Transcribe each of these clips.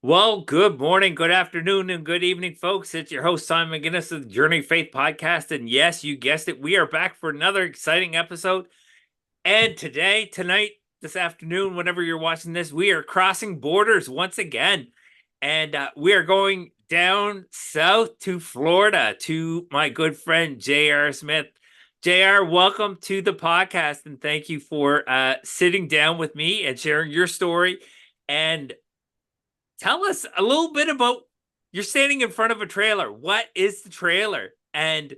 Well, good morning, good afternoon, and good evening, folks. It's your host, Simon MacInnis of the Journey of Faith podcast. And yes, you guessed it, we are back for another exciting episode. And tonight, this afternoon, whenever you're watching this, we are crossing borders once again. And we are going down south to Florida to my good friend, J.R. Smith. JR, welcome to the podcast, and thank you for sitting down with me and sharing your story. And tell us a little bit about you're standing in front of a trailer. What is the trailer? And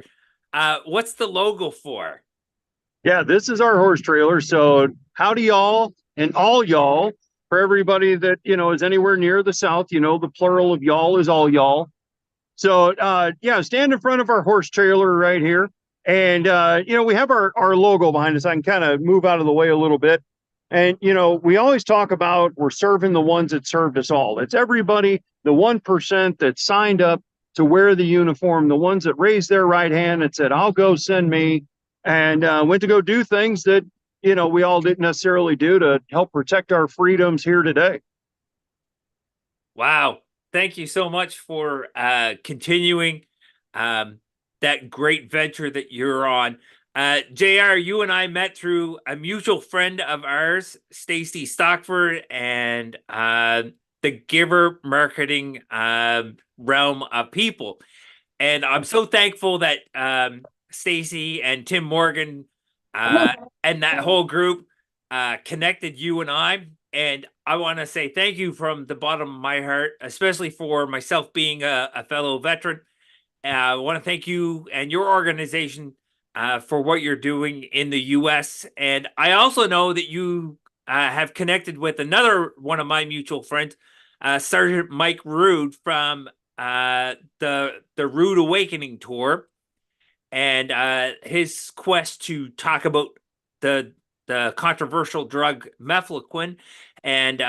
what's the logo for? Yeah, this is our horse trailer. So howdy y'all and all y'all. For everybody that is anywhere near the South, the plural of y'all is all y'all. So yeah, stand in front of our horse trailer right here. And we have our logo behind us. I can kind of move out of the way a little bit. And we always talk about we're serving the ones that served us all. It's everybody, the 1% that signed up to wear the uniform, the ones that raised their right hand and said, I'll go, send me, and went to go do things that we all didn't necessarily do to help protect our freedoms here today. Wow. Thank you so much for continuing that great venture that you're on. JR, you and I met through a mutual friend of ours, Stacy Stockford, and the Giver marketing realm of people. And I'm so thankful that Stacy and Tim Morgan and that whole group connected you and I. And I want to say thank you from the bottom of my heart, especially for myself being a fellow veteran. I want to thank you and your organization for what you're doing in the U.S. And I also know that you have connected with another one of my mutual friends, Sergeant Mike Rude from the Rude Awakening tour, and his quest to talk about the controversial drug mefloquine. And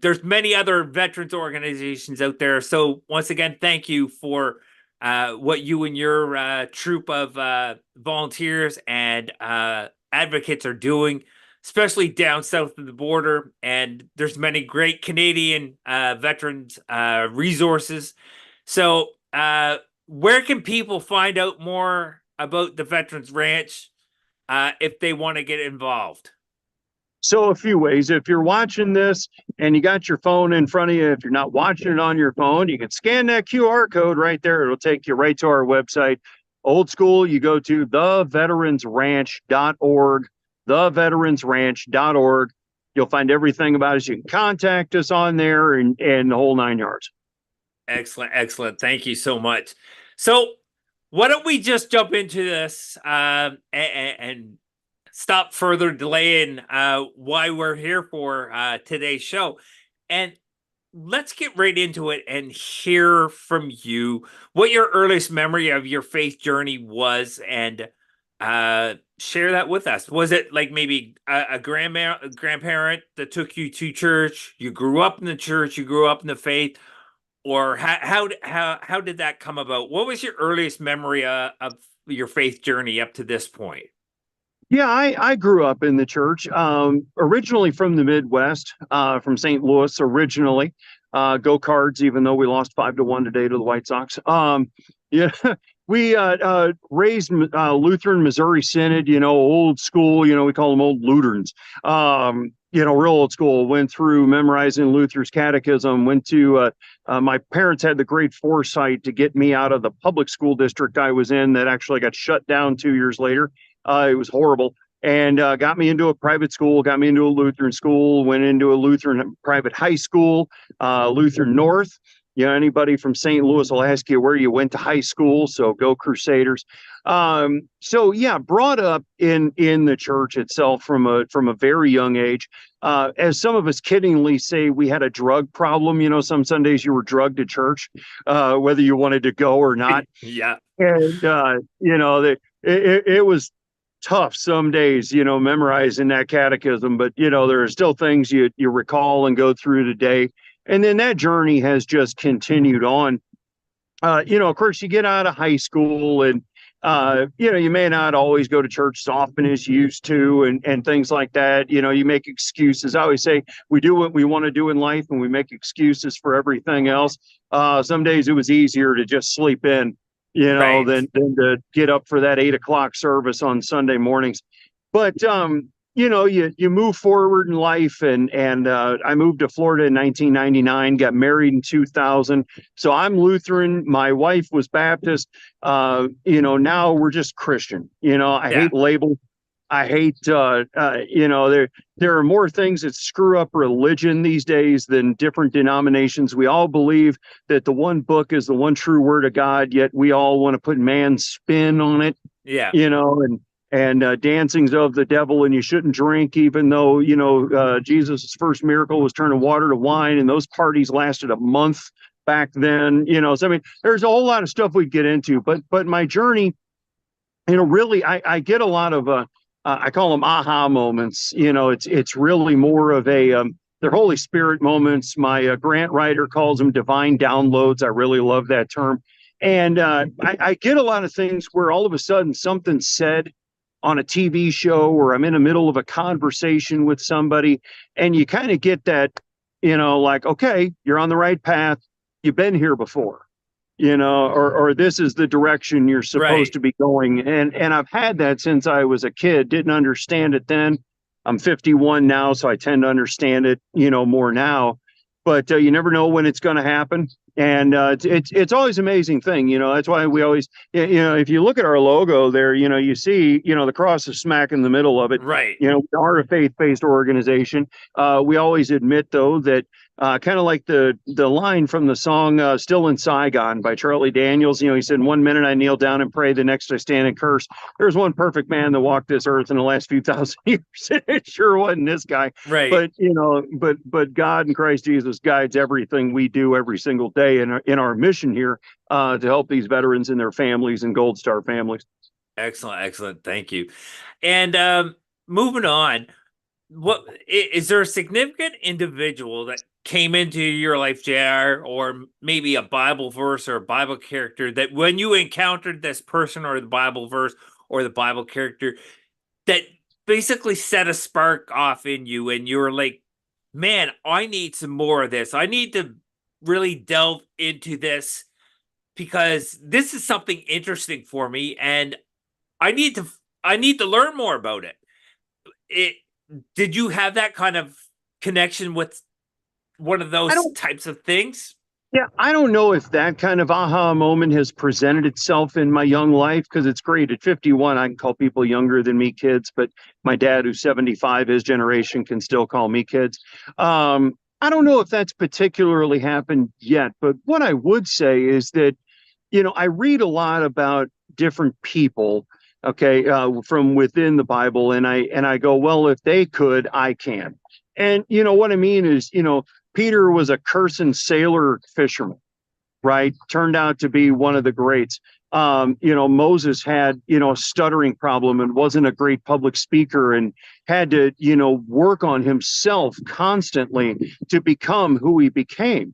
there's many other veterans organizations out there. So once again, thank you for what you and your troop of volunteers and advocates are doing, especially down south of the border. And there's many great Canadian veterans resources. So where can people find out more about the Veterans Ranch if they want to get involved? So a few ways. If you're watching this and you got your phone in front of you, if you're not watching it on your phone, you can scan that QR code right there. It'll take you right to our website. Old school, you go to theveteransranch.org, theveteransranch.org. You'll find everything about us. You can contact us on there and the whole nine yards. Excellent, excellent. Thank you so much. So why don't we just jump into this and stop further delaying why we're here for today's show. And let's get right into it and hear from you what your earliest memory of your faith journey was, and share that with us. Was it like maybe a grandparent that took you to church? You grew up in the church, you grew up in the faith, or how did that come about? What was your earliest memory of your faith journey up to this point? Yeah, I grew up in the church, originally from the Midwest, from St. Louis originally. Go Cards, even though we lost 5-1 today to the White Sox. Yeah, we raised Lutheran Missouri Synod, old school, we call them old Lutherans. Real old school. Went through memorizing Luther's catechism, went to, my parents had the great foresight to get me out of the public school district I was in that actually got shut down 2 years later. It was horrible. And got me into a private school, got me into a Lutheran school, went into a Lutheran private high school, Lutheran North. Anybody from St. Louis will ask you where you went to high school. So go Crusaders. So yeah, brought up in the church itself from a very young age. As some of us kiddingly say, we had a drug problem. Some Sundays you were drugged to church, whether you wanted to go or not. Yeah. And it was tough some days, memorizing that catechism, but there are still things you recall and go through today. And then that journey has just continued on. Of course, you get out of high school and You may not always go to church as often as you used to, and things like that. You make excuses. I always say we do what we want to do in life, and we make excuses for everything else. Some days it was easier to just sleep in, Right. than to get up for that 8 o'clock service on Sunday mornings. But you move forward in life, and I moved to Florida in 1999, got married in 2000. So I'm Lutheran. My wife was Baptist. Now we're just Christian. I Yeah. hate labels. I hate, there are more things that screw up religion these days than different denominations. We all believe that the one book is the one true word of God, yet we all want to put man's spin on it, Yeah. and dancing's of the devil, and you shouldn't drink, even though, Jesus' first miracle was turning water to wine, and those parties lasted a month back then. So I mean, there's a whole lot of stuff we get into, but my journey, really, I get a lot of I call them aha moments. It's really more of a they're Holy Spirit moments. My grant writer calls them divine downloads. I really love that term. And I get a lot of things where all of a sudden something's said on a TV show, or I'm in the middle of a conversation with somebody, and you kind of get that, like, okay, you're on the right path. You've been here before, or this is the direction you're supposed Right. to be going. And I've had that since I was a kid. Didn't understand it then. I'm 51 now, so I tend to understand it, more now. But you never know when it's going to happen. And it's always an amazing thing. That's why we always, if you look at our logo there, you see, the cross is smack in the middle of it. Right. We are a faith-based organization. We always admit, though, that kind of like the line from the song "Still in Saigon" by Charlie Daniels. He said, "1 minute I kneel down and pray, the next I stand and curse." There's one perfect man that walked this earth in the last few thousand years. It sure wasn't this guy. Right. But God and Christ Jesus guides everything we do every single day in our mission here to help these veterans and their families and Gold Star families. Excellent. Excellent. Thank you. And moving on, is there a significant individual that came into your life, JR, or maybe a Bible verse or a Bible character that when you encountered this person or the Bible verse or the Bible character that basically set a spark off in you and you were like, man, I need some more of this. I need to really delve into this because this is something interesting for me and I need to I need to learn more about it. It did you have that kind of connection with one of I those don't types of things? Yeah, I don't know if that kind of aha moment has presented itself in my young life, because it's great. At 51, I can call people younger than me kids, but my dad, who's 75, his generation, can still call me kids. I don't know if that's particularly happened yet, but what I would say is that, I read a lot about different people, okay, from within the Bible, and I go, well, if they could, I can. And what I mean is, Peter was a cursing sailor fisherman, right? Turned out to be one of the greats. Moses had, a stuttering problem and wasn't a great public speaker, and had to, work on himself constantly to become who he became.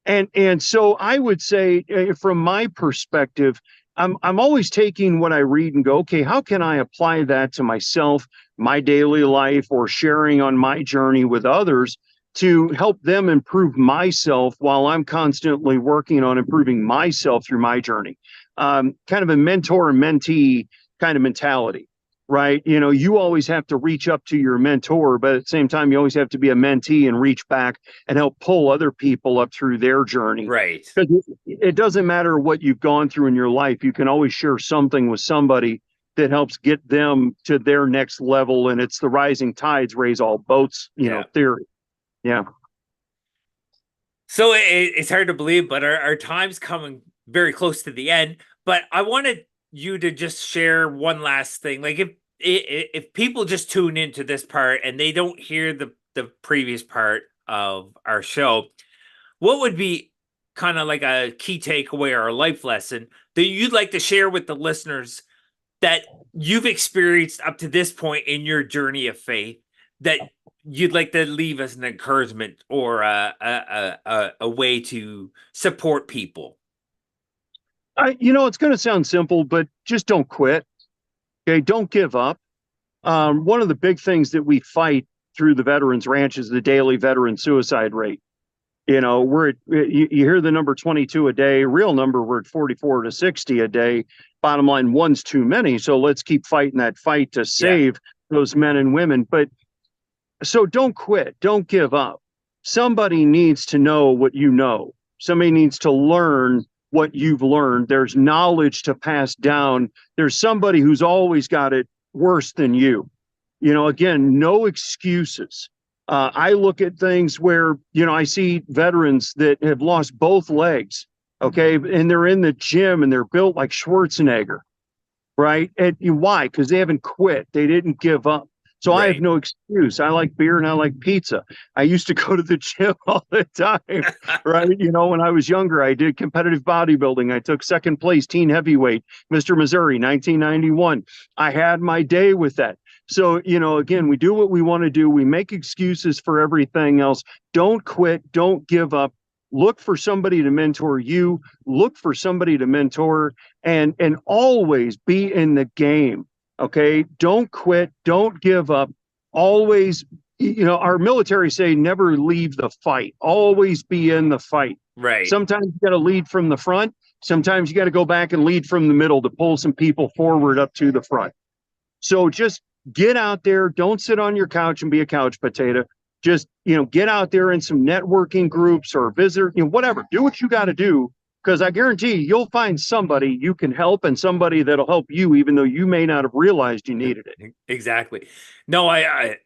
And so I would say, from my perspective, I'm always taking what I read and go, okay, how can I apply that to myself, my daily life, or sharing on my journey with others to help them improve myself while I'm constantly working on improving myself through my journey. Kind of a mentor and mentee kind of mentality, right? You always have to reach up to your mentor, but at the same time, you always have to be a mentee and reach back and help pull other people up through their journey. Right. Because it doesn't matter what you've gone through in your life, you can always share something with somebody that helps get them to their next level. And it's the rising tides raise all boats, Yeah. theory. Yeah. So it's hard to believe, but our time's coming very close to the end. But I wanted you to just share one last thing. Like if people just tune into this part and they don't hear the previous part of our show, what would be kind of like a key takeaway or a life lesson that you'd like to share with the listeners that you've experienced up to this point in your journey of faith that you'd like to leave as an encouragement or a way to support people? It's going to sound simple, but just don't quit. Okay. Don't give up. One of the big things that we fight through the Veterans Ranch is the daily veteran suicide rate. You hear the number 22 a day, real number, we're at 44 to 60 a day. Bottom line, one's too many. So let's keep fighting that fight to save those men and women. But so don't quit. Don't give up. Somebody needs to know what you know. Somebody needs to learn what you've learned. There's knowledge to pass down. There's somebody who's always got it worse than you. Again, no excuses. I look at things where, I see veterans that have lost both legs, okay, and they're in the gym and they're built like Schwarzenegger, right? And why? Because they haven't quit. They didn't give up. So I have no excuse. I like beer and I like pizza. I used to go to the gym all the time, right? When I was younger, I did competitive bodybuilding. I took second place teen heavyweight, Mr. Missouri, 1991. I had my day with that. So, again, we do what we want to do. We make excuses for everything else. Don't quit. Don't give up. Look for somebody to mentor you. Look for somebody to mentor and always be in the game. Okay. Don't quit. Don't give up. Always, our military say never leave the fight. Always be in the fight. Right. Sometimes you got to lead from the front. Sometimes you got to go back and lead from the middle to pull some people forward up to the front. So just get out there. Don't sit on your couch and be a couch potato. Just, get out there in some networking groups or visit, whatever. Do what you got to do, because I guarantee you'll find somebody you can help and somebody that'll help you, even though you may not have realized you needed it. Exactly. No, I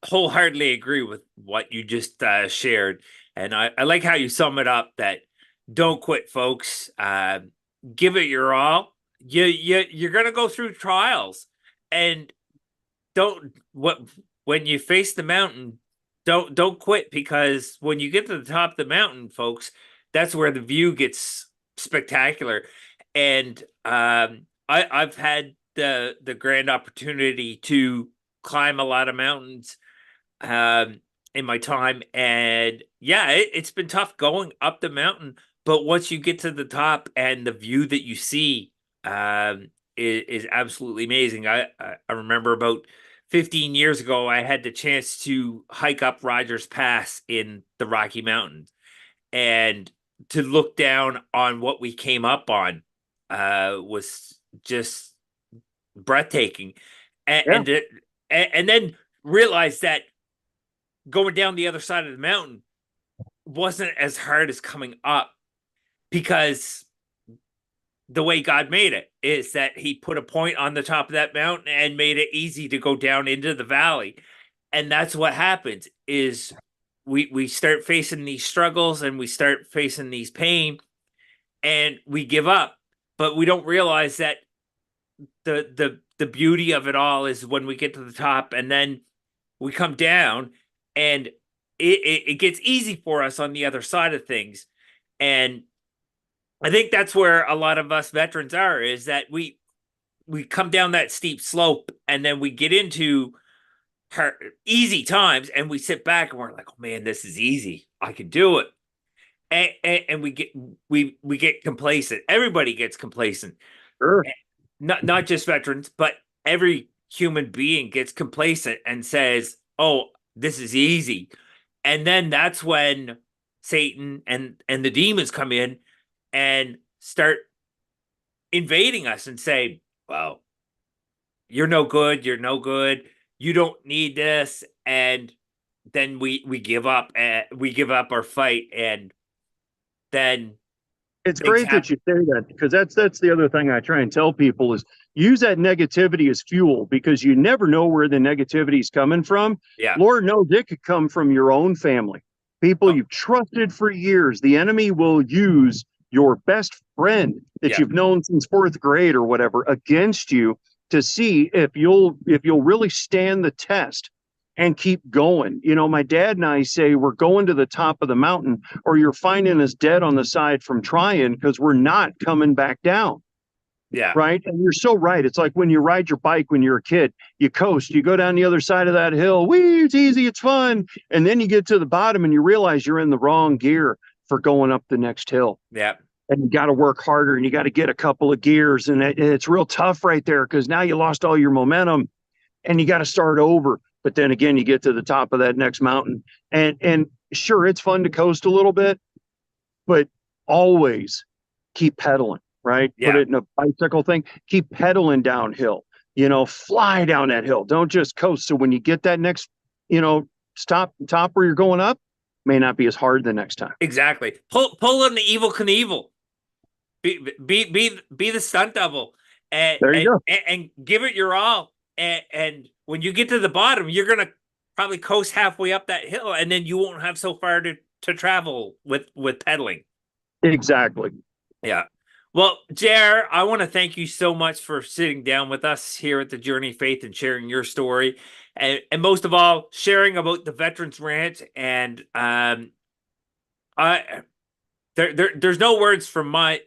wholeheartedly agree with what you just shared. And I like how you sum it up, that don't quit, folks. Give it your all. You're going to go through trials, and when you face the mountain, don't quit, because when you get to the top of the mountain, folks, that's where the view gets spectacular. And I've had the grand opportunity to climb a lot of mountains in my time, and it's been tough going up the mountain. But once you get to the top and the view that you see is absolutely amazing. I remember about 15 years ago, I had the chance to hike up Rogers Pass in the Rocky Mountains, and to look down on what we came up on was just breathtaking. And then realize that going down the other side of the mountain wasn't as hard as coming up, because the way God made it is that he put a point on the top of that mountain and made it easy to go down into the valley. And that's what happens is we start facing these struggles and we start facing these pain, and we give up. But we don't realize that the beauty of it all is when we get to the top, and then we come down, and it gets easy for us on the other side of things. And I think that's where a lot of us veterans are, is that we come down that steep slope, and then we get into easy times, and we sit back and we're like, oh man, this is easy. I can do it. And we get complacent. Everybody gets complacent. Sure. Not just veterans, but every human being gets complacent and says, oh, this is easy. And then that's when Satan and the demons come in and start invading us and say, well, you're no good. You're no good. You don't need this. And then we give up. We give up our fight. And then it's great that you say that, because that's the other thing I try and tell people is use that negativity as fuel, because you never know where the negativity is coming from. Yeah. Lord knows it could come from your own family, people you've trusted for years. The enemy will use your best friend that you've known since 4th grade or whatever against you to see if you'll really stand the test and keep going. My dad and I say we're going to the top of the mountain, or you're finding us dead on the side from trying, because we're not coming back down. Yeah. Right. And you're so right. It's like when you ride your bike when you're a kid, you coast, you go down the other side of that hill. Wee, it's easy, it's fun. And then you get to the bottom and you realize you're in the wrong gear for going up the next hill. Yeah. and you got to work harder and you got to get a couple of gears. And it's real tough right there because now you lost all your momentum and you got to start over. But then again, you get to the top of that next mountain, and sure, it's fun to coast a little bit, but always keep pedaling, right? Put Yeah, it in a bicycle thing. Keep pedaling downhill. Fly down that hill. Don't just coast. So when you get that next, top where you're going up, may not be as hard the next time. exactly. Pull on the evil Knievel. Be the stunt double, and There you and, go. and give it your all. And when you get to the bottom, you're gonna probably coast halfway up that hill, and then you won't have so far to travel with pedaling. Exactly. Yeah. Well, JR, I want to thank you so much for sitting down with us here at the Journey of Faith and sharing your story, and most of all, sharing about the Veterans Ranch. And I there's no words from my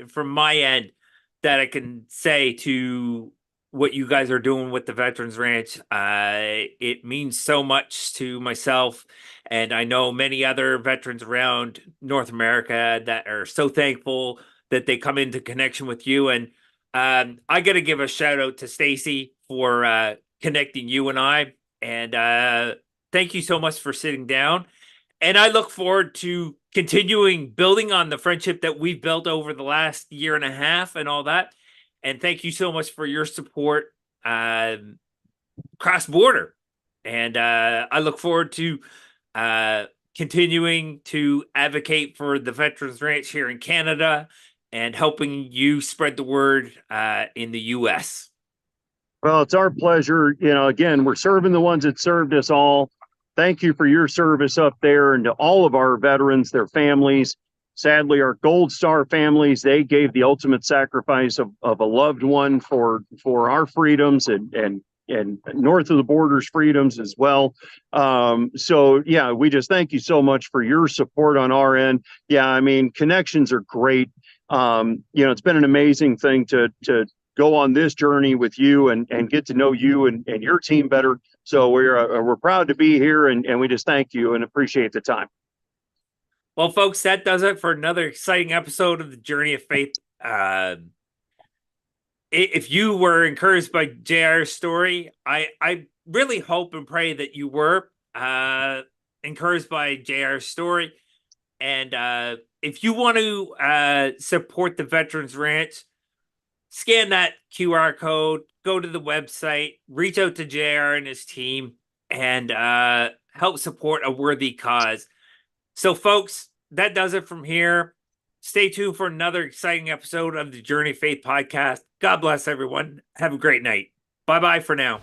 end that I can say to what you guys are doing with the Veterans Ranch. It means so much to myself, and I know many other veterans around North America that are so thankful that they come into connection with you. And I got to give a shout out to Stacy for connecting you and I. And thank you so much for sitting down. And I look forward to continuing building on the friendship that we've built over the last year and a half and all that. And thank you so much for your support cross border. And I look forward to continuing to advocate for the Veterans Ranch here in Canada and helping you spread the word in the US. Well, it's our pleasure. Again, we're serving the ones that served us all. Thank you for your service up there, and to all of our veterans, their families. Sadly, our Gold Star families, they gave the ultimate sacrifice of a loved one for our freedoms and north of the borders freedoms as well. So yeah, we just thank you so much for your support on our end. Yeah, I mean, connections are great. It's been an amazing thing to go on this journey with you and get to know you and your team better. So we're proud to be here, and we just thank you and appreciate the time. Well, folks, that does it for another exciting episode of the Journey of Faith. If you were encouraged by JR's story, I really hope and pray that you were encouraged by JR's story. And if you want to support the Veterans Ranch, scan that QR code, go to the website, reach out to JR and his team, and help support a worthy cause. So, folks, that does it from here. Stay tuned for another exciting episode of the Journey of Faith podcast. God bless everyone. Have a great night. Bye-bye for now.